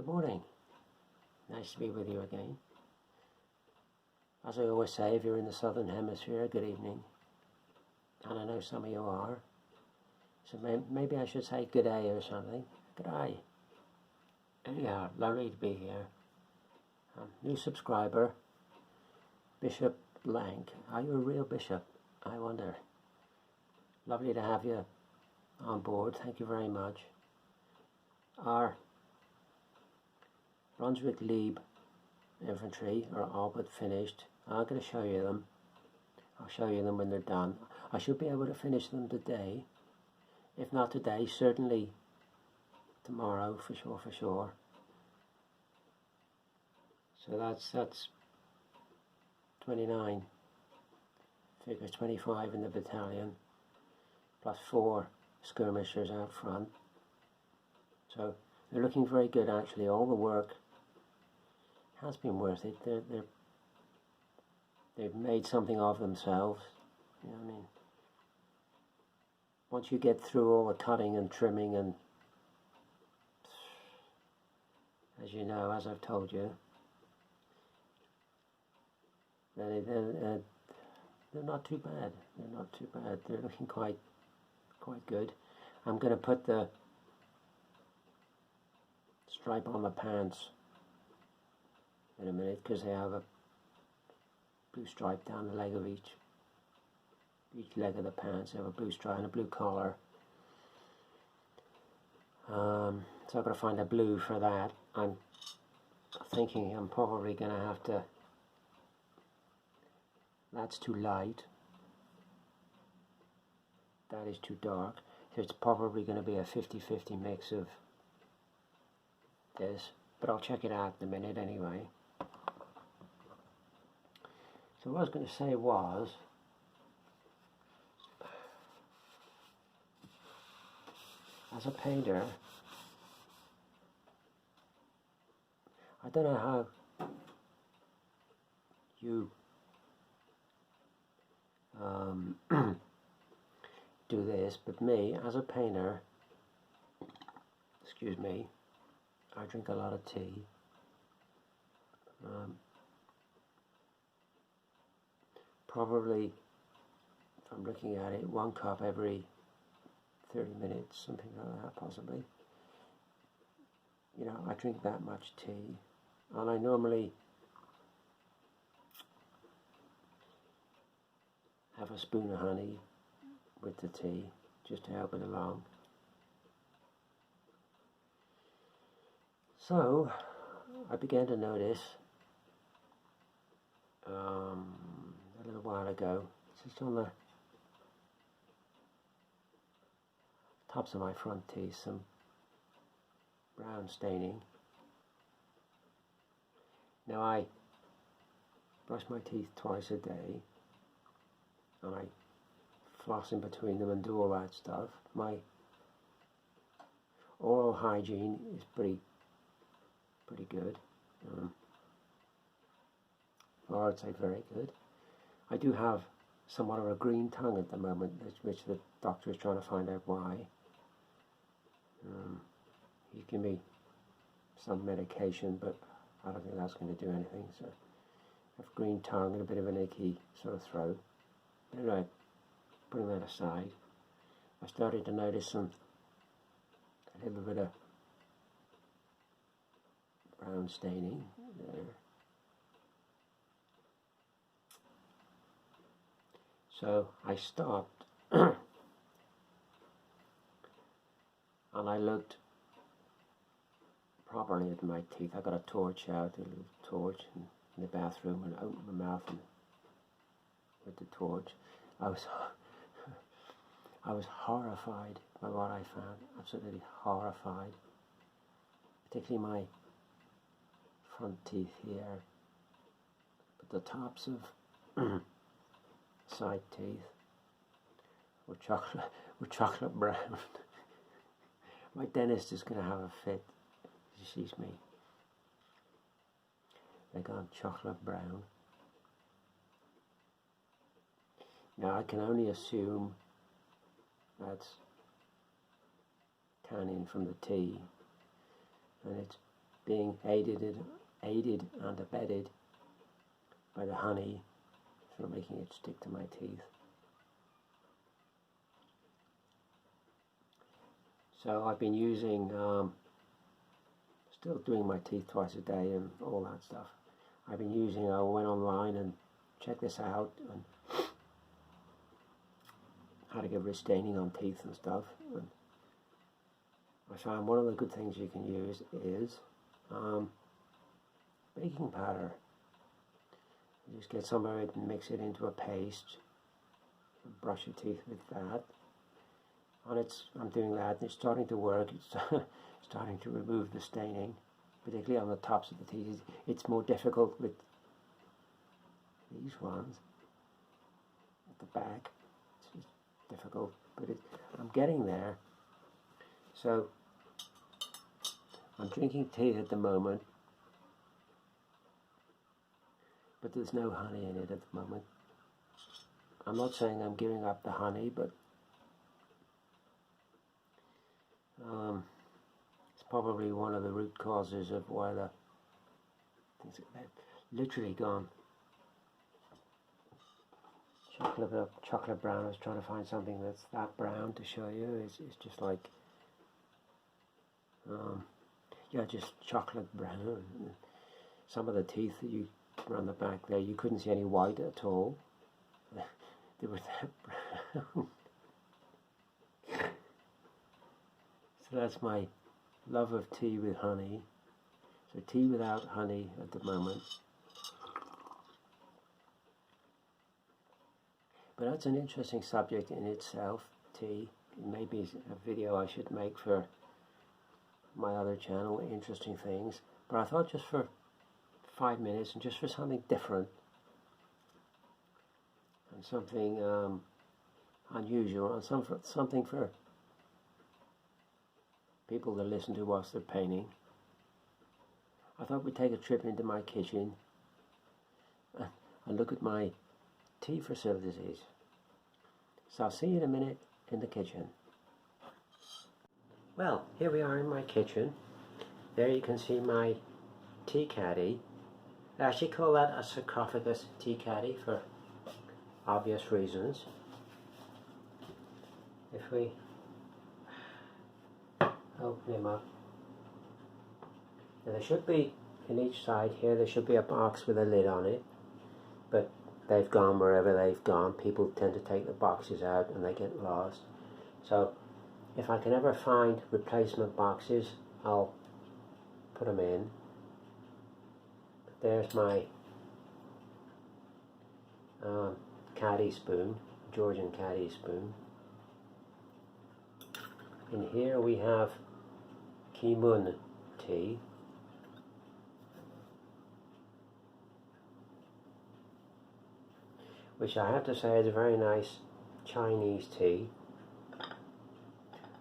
morning. Nice to be with you again. As I always say, if you're in the southern hemisphere, good evening. And I know some of you are. So maybe I should say good day or something. Good day. Anyhow, lovely to be here. New subscriber, Bishop Blank. Are you a real bishop? I wonder. Lovely to have you on board. Thank you very much. Our Brunswick Lieb infantry are all but finished. I'm going to show you them. I'll show you them when they're done. I should be able to finish them today. If not today, certainly tomorrow, for sure. So that's 29. Figures 25 in the battalion, plus 4 skirmishers out front. So they're looking very good actually. All the work has been worth it. They've made something of themselves. You know what I mean? Once you get through all the cutting and trimming and, as you know, as I've told you, they're not too bad. They're not too bad. They're looking quite good. I'm going to put the stripe on the pants in a minute because they have a blue stripe down the leg of each leg of the pants. They have a blue stripe and a blue collar. So I've got to find a blue for that. I'm thinking I'm probably going to have to. That's too light. That is too dark. So it's probably going to be a 50-50 mix of this. But I'll check it out in a minute anyway. So what I was going to say was, as a painter, I don't know how you do this, but me, as a painter, excuse me, I drink a lot of tea. Probably, if I'm looking at it, 1 cup every 30 minutes, something like that, possibly. You know, I drink that much tea, and I normally have a spoon of honey with the tea, just to help it along. So, I began to notice a little while ago, just on the tops of my front teeth, some brown staining. Now I brush my teeth twice a day, and I floss in between them and do all that stuff. My oral hygiene is pretty good. Or I'd say very good. I do have somewhat of a green tongue at the moment, which the doctor is trying to find out why. He gave me some medication, but I don't think that's going to do anything. So I have green tongue and a bit of an achy sort of throat. Anyway, putting that aside, I started to notice a little bit of brown staining there. So I stopped and I looked properly at my teeth. I got a torch out, a little torch in the bathroom, and opened my mouth and with the torch. I was horrified by what I found, absolutely horrified, particularly my front teeth here, but the tops of side teeth were chocolate brown. My dentist is going to have a fit. She sees me. They gone chocolate brown. Now I can only assume that's tannin from the tea, and it's being aided and abetted by the honey, sort of making it stick to my teeth. So I've been using, still doing my teeth twice a day and all that stuff. I've been using, I went online and checked this out, and how to get rid of staining on teeth and stuff. And I found one of the good things you can use is baking powder. You just get some of it and mix it into a paste, and brush your teeth with that. And I'm doing that, and it's starting to work. It's starting to remove the staining, particularly on the tops of the teeth. It's more difficult with these ones at the back. It's difficult, but I'm getting there. So I'm drinking tea at the moment, but there's no honey in it at the moment. I'm not saying I'm giving up the honey, but it's probably one of the root causes of why the things are literally gone. Chocolate brown. I was trying to find something that's that brown to show you. It's just like, yeah, just chocolate brown. Some of the teeth that you around the back there, you couldn't see any white at all. They were that brown. So that's my love of tea with honey. So tea without honey at the moment. But that's an interesting subject in itself, tea. Maybe a video I should make for my other channel, Interesting Things. But I thought just for 5 minutes and just for something different and something unusual and something for people to listen to whilst they're painting, I thought we'd take a trip into my kitchen and look at my tea facilities. So I'll see you in a minute in the kitchen. Well, here we are in my kitchen. There you can see my tea caddy. I actually call that a sarcophagus tea caddy for obvious reasons. If we open him up, now there should be, in each side here, there should be a box with a lid on it, but they've gone wherever they've gone. People tend to take the boxes out and they get lost. So if I can ever find replacement boxes, I'll put them in. But there's my caddy spoon, Georgian caddy spoon. In here we have Kimun tea. Which I have to say is a very nice Chinese tea.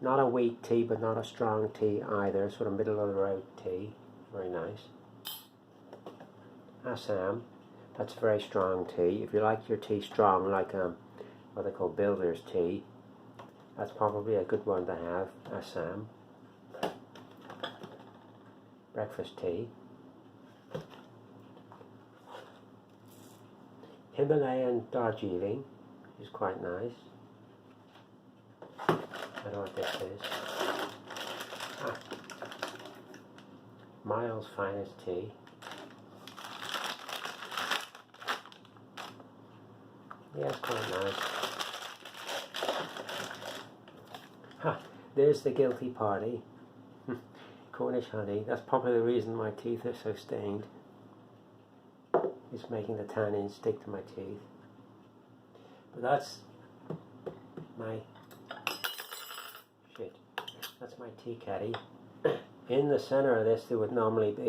Not a weak tea, but not a strong tea either. Sort of middle of the road tea. Very nice. Assam. That's a very strong tea. If you like your tea strong, like what they call builder's tea, that's probably a good one to have. Assam. Breakfast tea. Himalayan Darjeeling is quite nice. I don't know what this is. Miles Finest Tea. Yeah, it's quite nice. There's the guilty party. Cornish honey. That's probably the reason my teeth are so stained. It's making the tannins stick to my teeth. But that's my That's my tea caddy. In the center of this there would normally be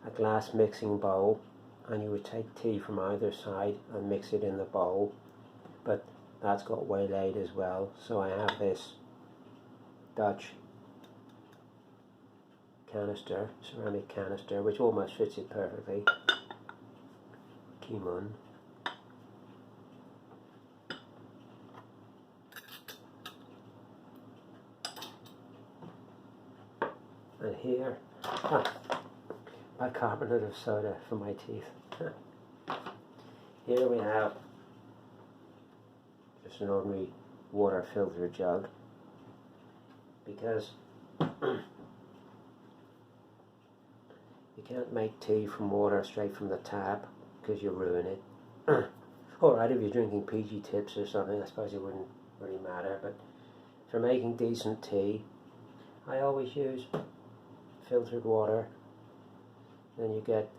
a glass mixing bowl, and you would take tea from either side and mix it in the bowl, but that's got waylaid as well, so I have this Dutch canister, ceramic canister, which almost fits it perfectly. Kimun. And here bicarbonate of soda for my teeth. Here we have just an ordinary water filter jug, because you can't make tea from water straight from the tap because you ruin it. Alright, if you're drinking PG Tips or something, I suppose it wouldn't really matter, but for making decent tea, I always use filtered water. Then you get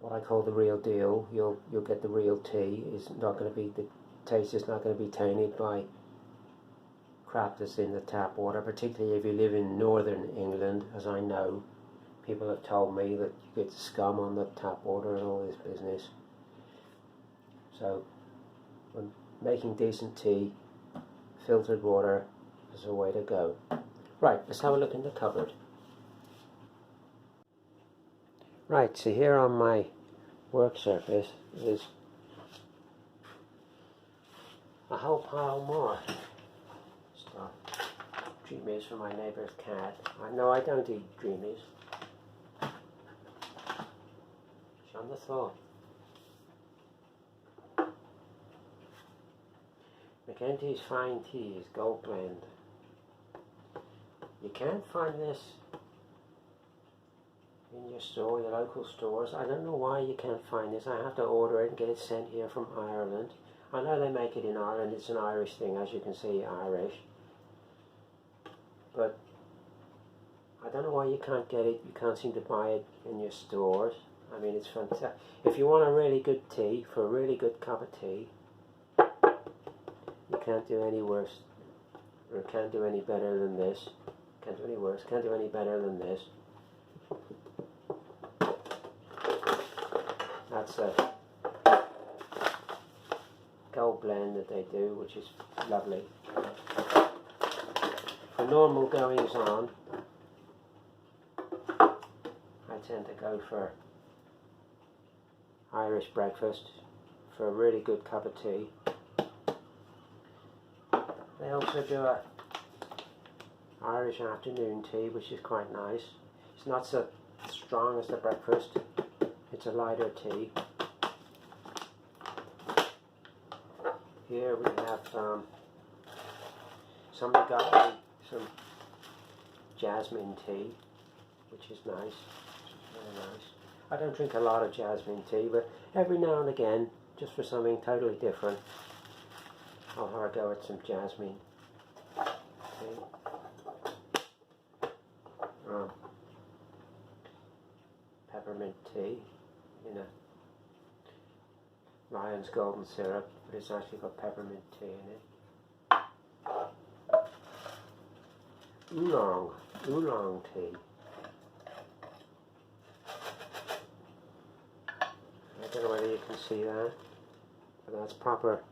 what I call the real deal. You'll get the real tea. It's not going to be, the taste is not going to be tainted by crap that's in the tap water, particularly if you live in northern England, as I know. People have told me that you get scum on the tap water and all this business. So when making decent tea, filtered water is a way to go. Right, let's have a look in the cupboard. Right, so here on my work surface is a whole pile more stuff. Dreamies for my neighbour's cat. No, I don't eat dreamies. On the thought. Mackenzie's Fine Teas Gold Blend. You can't find this in your store, your local stores. I don't know why you can't find this. I have to order it and get it sent here from Ireland. I know they make it in Ireland. It's an Irish thing, as you can see, Irish. But I don't know why you can't get it. You can't seem to buy it in your stores. I mean, it's fantastic. If you want a really good tea, for a really good cup of tea, you can't do any worse, or can't do any better than this. Can't do any worse, can't do any better than this. That's a gold blend that they do, which is lovely. For normal goings on, I tend to go for Irish breakfast for a really good cup of tea. They also do a Irish afternoon tea, which is quite nice. It's not so strong as the breakfast. It's a lighter tea. Here we have somebody got me some jasmine tea, which is nice. Very nice. I don't drink a lot of jasmine tea, but every now and again, just for something totally different, I'll have a go at some jasmine tea. Peppermint tea in a Lion's Golden Syrup, but it's actually got peppermint tea in it. Oolong tea. I don't know whether you can see that, but that's proper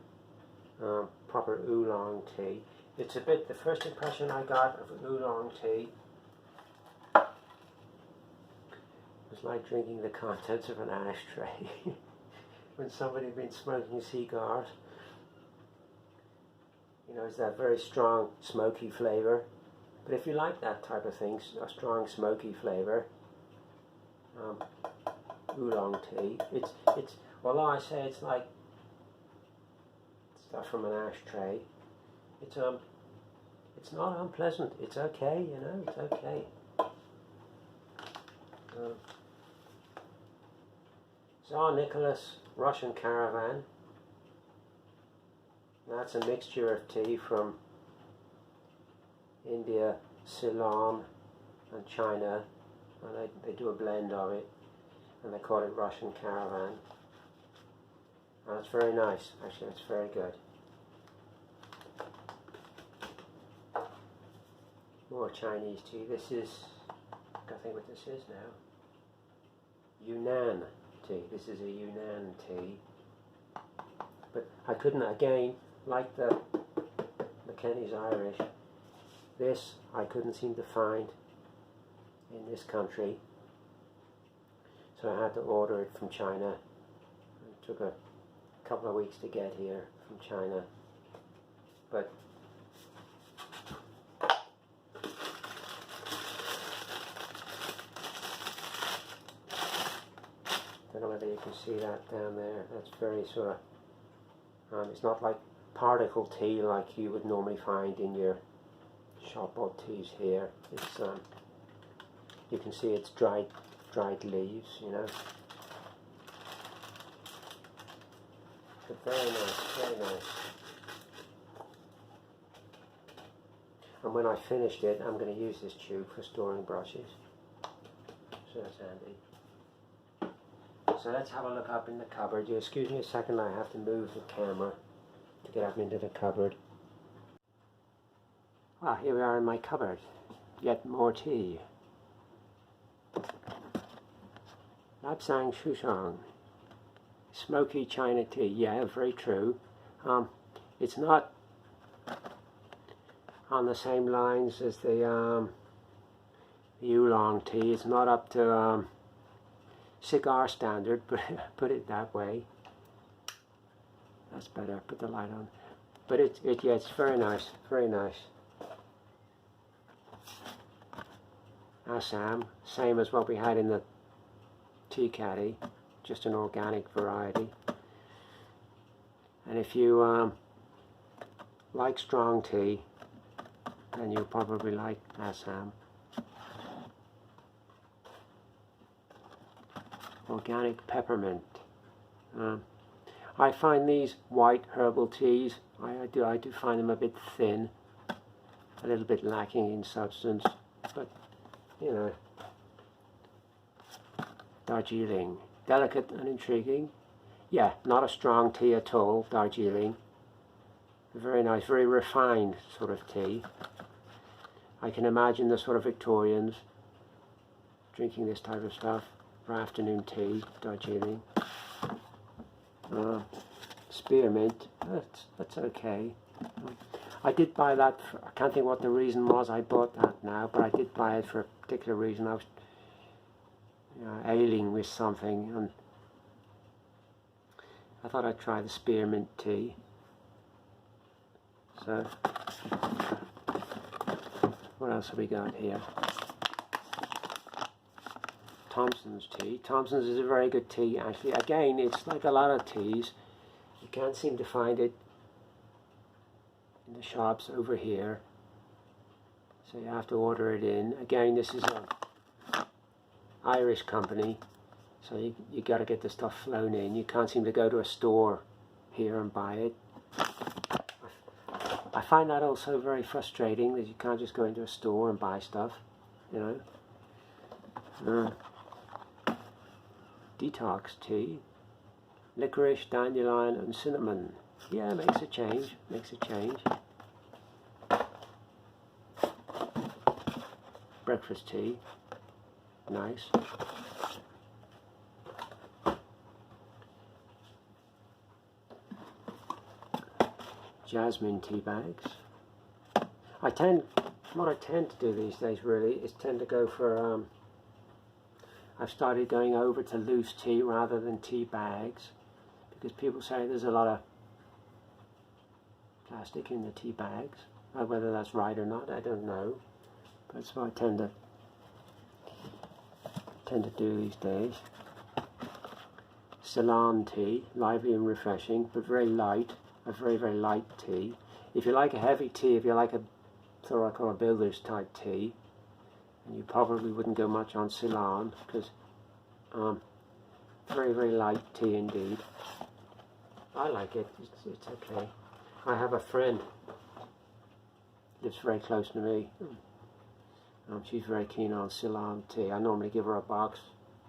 oolong tea. It's a bit, the first impression I got of oolong tea was like drinking the contents of an ashtray when somebody had been smoking cigars. You know, it's that very strong smoky flavour. But if you like that type of thing, a strong smoky flavour, oolong tea, it's although I say it's like stuff from an ashtray, it's not unpleasant. It's okay, you know, it's okay. Tsar Nicholas Russian Caravan. That's a mixture of tea from India, Ceylon and China, and they do a blend of it, and they call it Russian Caravan, and it's very nice. Actually, it's very good. More Chinese tea. This is, I think what this is now, Yunnan tea. This is a Yunnan tea, but I couldn't, again, like the McKenny's Irish, this I couldn't seem to find in this country, so I had to order it from China. It took a couple of weeks to get here from China, but can see that down there. That's very sort of, it's not like particle tea like you would normally find in your shop bought teas here. It's you can see it's dried leaves, you know. But very nice, very nice. And when I finished it, I'm going to use this tube for storing brushes. So that's handy. So let's have a look up in the cupboard. You excuse me a second, I have to move the camera to get up into the cupboard. Well, here we are in my cupboard. Yet more tea. Lapsang Shushang. Smoky China tea. Yeah, very true. It's not on the same lines as the oolong tea. It's not up to cigar standard, but put it that way. That's better. Put the light on. But yeah, it's very nice. Very nice. Assam, same as what we had in the tea caddy, just an organic variety. And if you like strong tea, then you'll probably like Assam. Organic peppermint. I find these white herbal teas, I do find them a bit thin, a little bit lacking in substance, but you know. Darjeeling, delicate and intriguing. Yeah, not a strong tea at all, Darjeeling. Very nice, very refined sort of tea. I can imagine the sort of Victorians drinking this type of stuff for afternoon tea, Darjeeling. Spearmint, that's okay. I did buy that, I can't think what the reason was I bought that now, but I did buy it for a particular reason. I was ailing with something, and I thought I'd try the spearmint tea. So, what else have we got here? Thompson's tea. Thompson's is a very good tea, actually. Again, it's like a lot of teas. You can't seem to find it in the shops over here, so you have to order it in. Again, this is a Irish company, so you got to get the stuff flown in. You can't seem to go to a store here and buy it. I find that also very frustrating, that you can't just go into a store and buy stuff, you know. Detox tea, licorice, dandelion and cinnamon. Yeah, makes a change, makes a change. Breakfast tea, nice. Jasmine tea bags. What I tend to do these days really is tend to go for, I've started going over to loose tea rather than tea bags, because people say there's a lot of plastic in the tea bags. Whether that's right or not, I don't know. But that's what I tend to do these days. Ceylon tea, lively and refreshing, but very light. A very, very light tea. If you like a heavy tea, if you like a sort of what I call a builder's type tea, and you probably wouldn't go much on Ceylon, because very, very light tea indeed. I like it. It's okay. I have a friend lives very close to me. She's very keen on Ceylon tea. I normally give her a box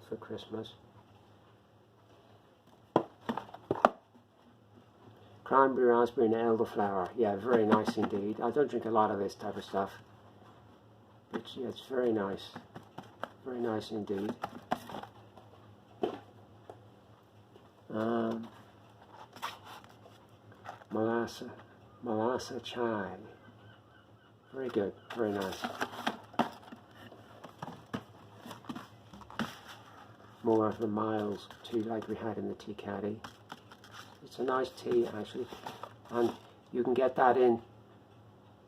for Christmas. Cranberry, raspberry and elderflower. Yeah, very nice indeed. I don't drink a lot of this type of stuff, but yeah, it's very nice. Very nice indeed. Malasa chai. Very good, very nice. More of the Miles tea like we had in the tea caddy. It's a nice tea actually, and you can get that in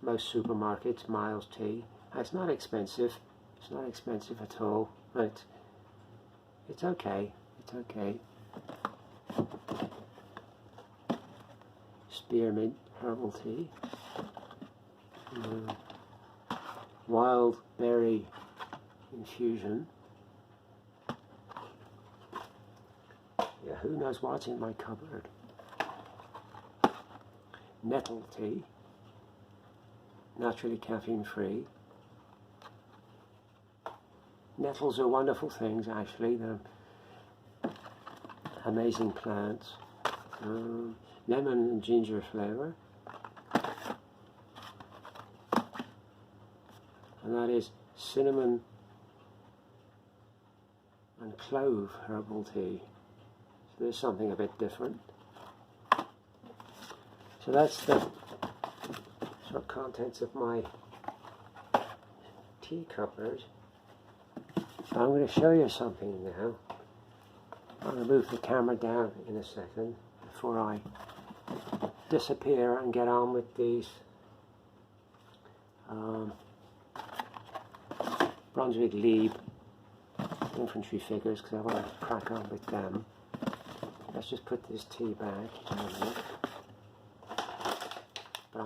most supermarkets, Miles tea. It's not expensive. It's not expensive at all. But it's okay. It's okay. spearmint herbal tea, wild berry infusion. Yeah, who knows what's in my cupboard? Nettle tea, naturally caffeine free. Nettles are wonderful things, actually. They're amazing plants. Lemon and ginger flavour. And that is cinnamon and clove herbal tea. So there's something a bit different. So that's the sort of contents of my tea cupboard. So I'm going to show you something now. I'll move the camera down in a second before I disappear and get on with these Brunswick Lieb infantry figures, because I want to crack on with them. Let's just put this tea back. But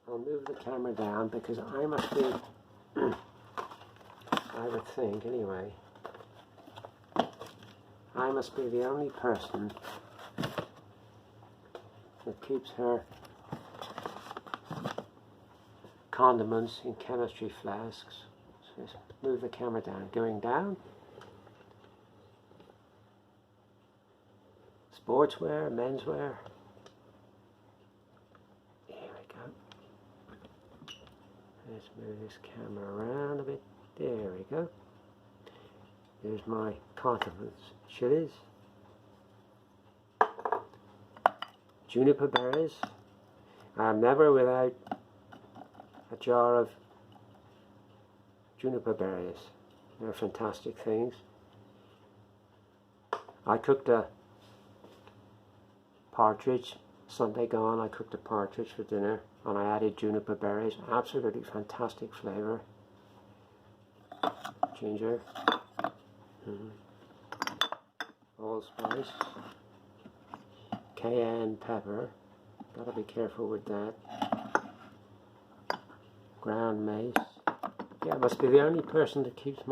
I'll move the camera down because I must be, I would think anyway, I must be the only person that keeps her condiments in chemistry flasks. So let's move the camera down. Going down. Sportswear, menswear. There we go. Let's move this camera around a bit. There we go. There's my condiments. Chilies. Juniper berries. I'm never without a jar of juniper berries. They're fantastic things. I cooked a partridge Sunday gone. I cooked a partridge for dinner and I added juniper berries. Absolutely fantastic flavour. Ginger. Allspice. Cayenne pepper. Gotta be careful with that. Ground mace. Yeah, I must be the only person that keeps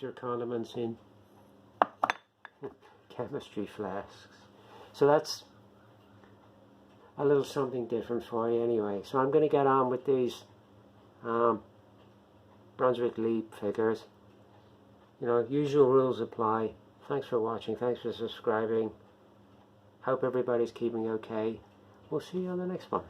her condiments in chemistry flasks. So that's a little something different for you anyway. So I'm going to get on with these Brunswick Lieb figures. You know, usual rules apply. Thanks for watching. Thanks for subscribing. Hope everybody's keeping okay. We'll see you on the next one.